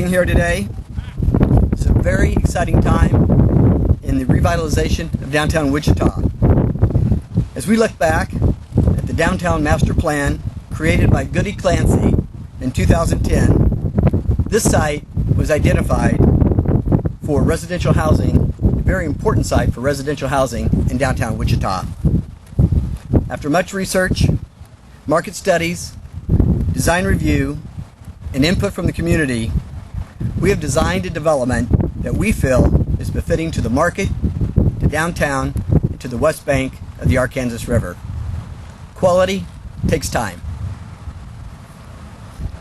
being here today. It's a very exciting time in the revitalization of downtown Wichita. As we look back at the downtown master plan created by Goody Clancy in 2010, this site was identified for residential housing, a very important site for residential housing in downtown Wichita. After much research, market studies, design review, and input from the community, we have designed a development that we feel is befitting to the market, to downtown, and to the west bank of the Arkansas River. Quality takes time.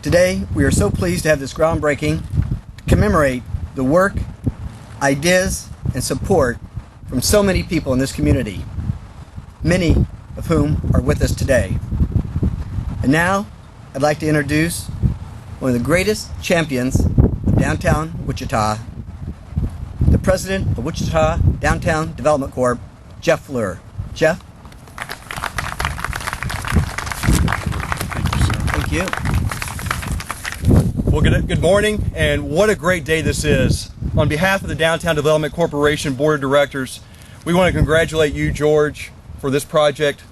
Today, we are so pleased to have this groundbreaking to commemorate the work, ideas, and support from so many people in this community, many of whom are with us today. And now, I'd like to introduce one of the greatest champions of downtown Wichita, the president of Wichita Downtown Development Corp., Jeff Fleur. Jeff? Thank you, sir. Thank you. Well, good morning, and what a great day this is. On behalf of the Downtown Development Corporation Board of Directors, we want to congratulate you, George, for this project,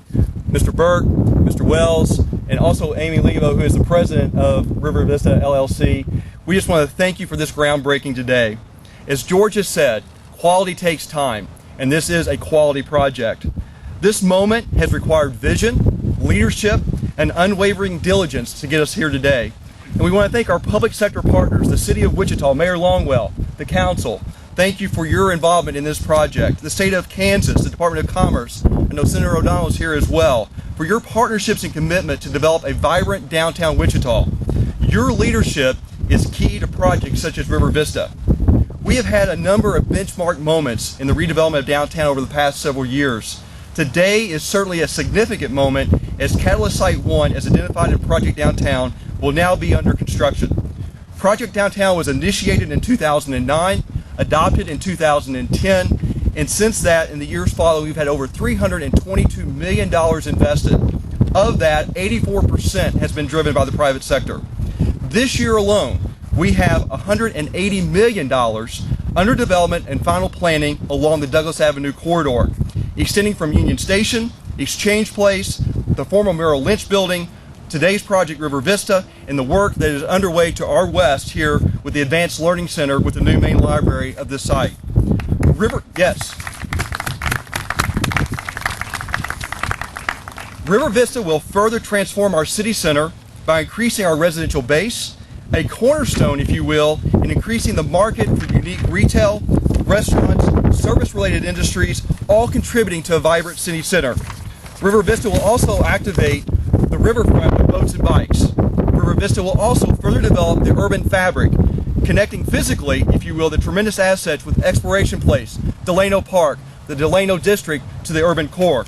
Mr. Burke, Mr. Wells, and also Amy Levo, who is the president of River Vista LLC. We just want to thank you for this groundbreaking today. As George has said, quality takes time, and this is a quality project. This moment has required vision, leadership, and unwavering diligence to get us here today. And we want to thank our public sector partners, the City of Wichita, Mayor Longwell, the Council. Thank you for your involvement in this project. The State of Kansas, the Department of Commerce, I know Senator O'Donnell is here as well, for your partnerships and commitment to develop a vibrant downtown Wichita. Your leadership is key to projects such as River Vista. We have had a number of benchmark moments in the redevelopment of downtown over the past several years. Today is certainly a significant moment as Catalyst Site 1, as identified in Project Downtown, will now be under construction. Project Downtown was initiated in 2009, adopted in 2010, and since that, in the years following, we've had over $322 million invested. Of that, 84% has been driven by the private sector. This year alone, we have $180 million under development and final planning along the Douglas Avenue corridor, extending from Union Station, Exchange Place, the former Merrill Lynch building, today's project River Vista, and the work that is underway to our west here with the Advanced Learning Center with the new main library of this site. River Vista will further transform our city center by increasing our residential base, a cornerstone, if you will, in increasing the market for unique retail, restaurants, service-related industries, all contributing to a vibrant city center. River Vista will also activate the riverfront with boats and bikes. River Vista will also further develop the urban fabric, connecting physically, if you will, the tremendous assets with Exploration Place, Delano Park, the Delano District to the urban core.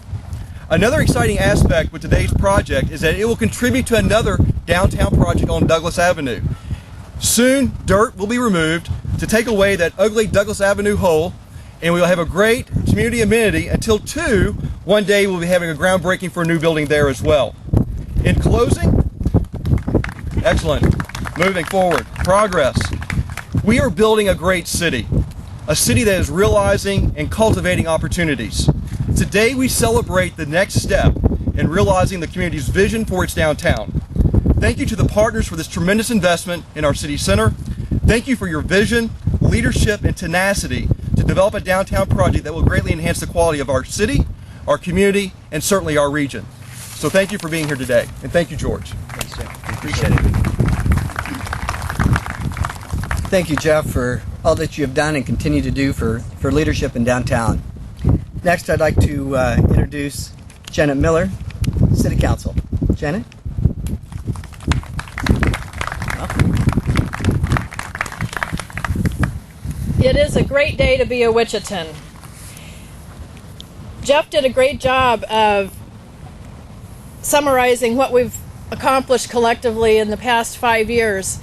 Another exciting aspect with today's project is that it will contribute to another downtown project on Douglas Avenue. Soon, dirt will be removed to take away that ugly Douglas Avenue hole, and we will have a great community amenity until one day we'll be having a groundbreaking for a new building there as well. In closing, excellent, moving forward, progress. We are building a great city, a city that is realizing and cultivating opportunities. Today we celebrate the next step in realizing the community's vision for its downtown. Thank you to the partners for this tremendous investment in our city center. Thank you for your vision, leadership, and tenacity to develop a downtown project that will greatly enhance the quality of our city, our community, and certainly our region. So thank you for being here today, and thank you, George. Thanks, Jeff. Appreciate it. Thank you, Jeff, for all that you have done and continue to do for leadership in downtown. Next, I'd like to introduce Janet Miller, City Council. Janet? It is a great day to be a Wichitan. Jeff did a great job of summarizing what we've accomplished collectively in the past 5 years.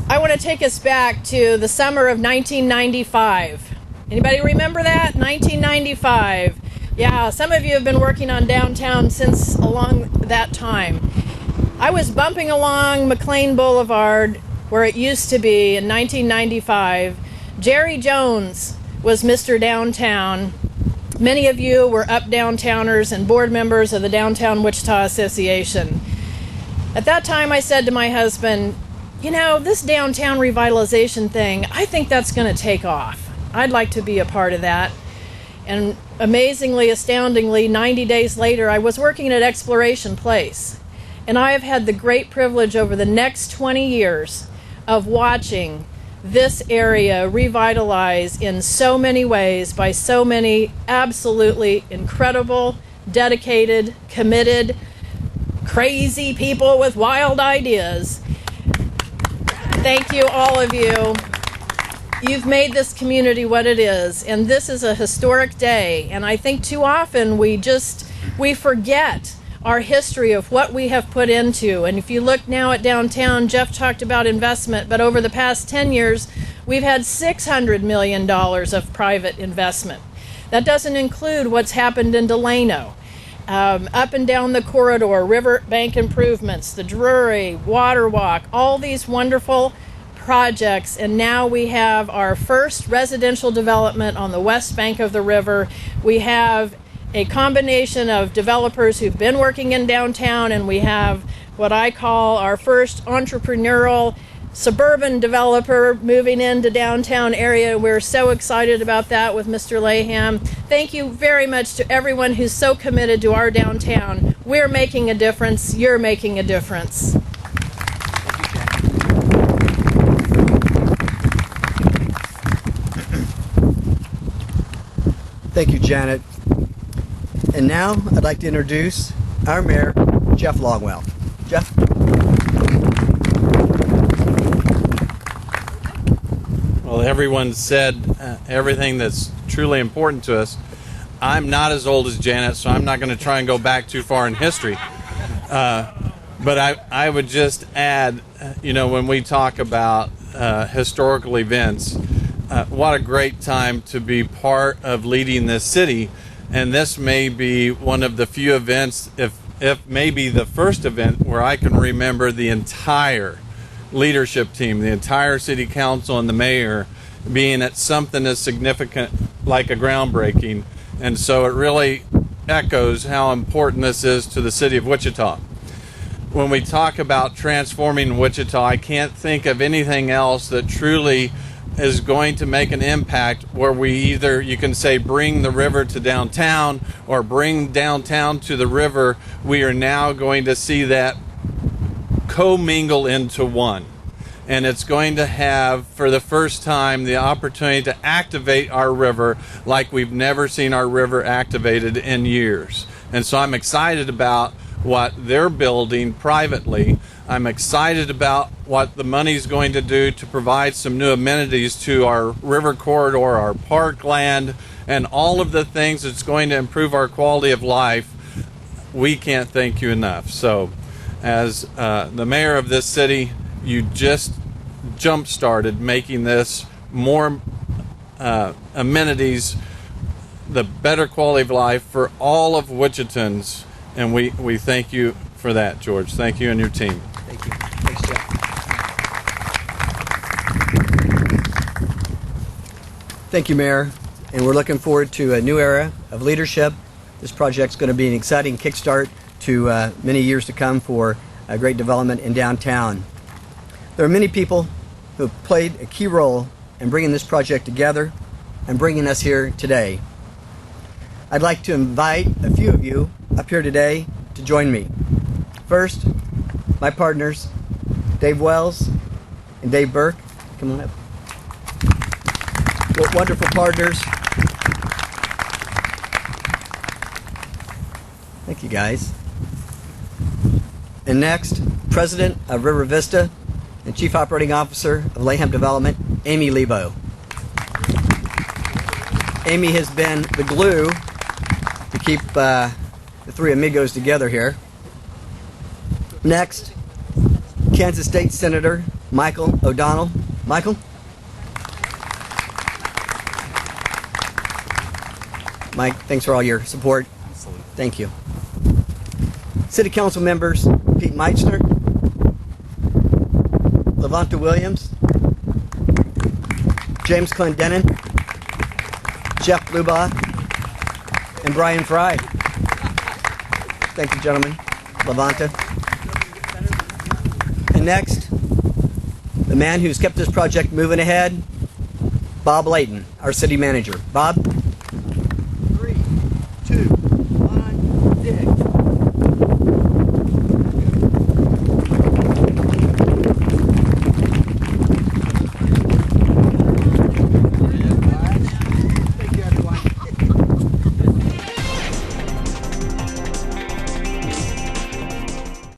I want to take us back to the summer of 1995. Anybody remember that? 1995. Yeah, some of you have been working on downtown since along that time. I was bumping along McLean Boulevard where it used to be in 1995. Jerry Jones was Mr. Downtown. Many of you were up downtowners and board members of the Downtown Wichita Association. At that time, I said to my husband, you know, this downtown revitalization thing, I think that's going to take off. I'd like to be a part of that. And amazingly, astoundingly, 90 days later, I was working at Exploration Place. And I have had the great privilege over the next 20 years of watching this area revitalize in so many ways by so many absolutely incredible, dedicated, committed, crazy people with wild ideas. Thank you, all of you. You've made this community what it is, and this is a historic day. And I think too often we forget our history of what we have put into. And if you look now at downtown, Jeff talked about investment, but over the past 10 years, we've had $600 million of private investment. That doesn't include what's happened in Delano. Up and down the corridor, riverbank improvements, the Drury, Water Walk, all these wonderful projects. And now we have our first residential development on the west bank of the river. We have a combination of developers who've been working in downtown, and we have what I call our first entrepreneurial suburban developer moving into downtown area. We're so excited about that with Mr. Laham. Thank you very much to everyone who's so committed to our downtown. We're making a difference. You're making a difference. Thank you, Janet. And now I'd like to introduce our mayor, Jeff Longwell. Jeff? Well, everyone said everything that's truly important to us. I'm not as old as Janet, so I'm not going to try and go back too far in history. But I would just add, when we talk about historical events, what a great time to be part of leading this city. And this may be one of the few events, if maybe the first event, where I can remember the entire leadership team, the entire city council and the mayor being at something as significant like a groundbreaking. And so it really echoes how important this is to the city of Wichita. When we talk about transforming Wichita, I can't think of anything else that truly is going to make an impact where we either, you can say, bring the river to downtown or bring downtown to the river. We are now going to see that commingle into one. And it's going to have, for the first time, the opportunity to activate our river like we've never seen our river activated in years. And so I'm excited about what they're building privately. I'm excited about what the money's going to do to provide some new amenities to our river corridor, our parkland, and all of the things that's going to improve our quality of life. We can't thank you enough. So, as the mayor of this city, you just jump-started making this more amenities, the better quality of life for all of Wichitans, and we thank you for that, George. Thank you and your team. Thank you. Thanks, Jeff. Thank you, Mayor. And we're looking forward to a new era of leadership. This project's going to be an exciting kickstart to many years to come for a great development in downtown. There are many people who have played a key role in bringing this project together and bringing us here today. I'd like to invite a few of you up here today to join me. First, my partners, Dave Wells and Dave Burke. Come on up. What wonderful partners. Thank you, guys. And next, President of River Vista and Chief Operating Officer of Laham Development, Amy Lebo. Amy has been the glue to keep the three amigos together here. Next, Kansas State Senator Michael O'Donnell. Michael? Mike, thanks for all your support. Absolutely. Thank you. City Council members Pete Meitzner, Levanta Williams, James Clendenin, Jeff Blubaugh, and Brian Fry. Thank you, gentlemen. Levanta. And next, the man who's kept this project moving ahead, Bob Layton, our city manager. Bob?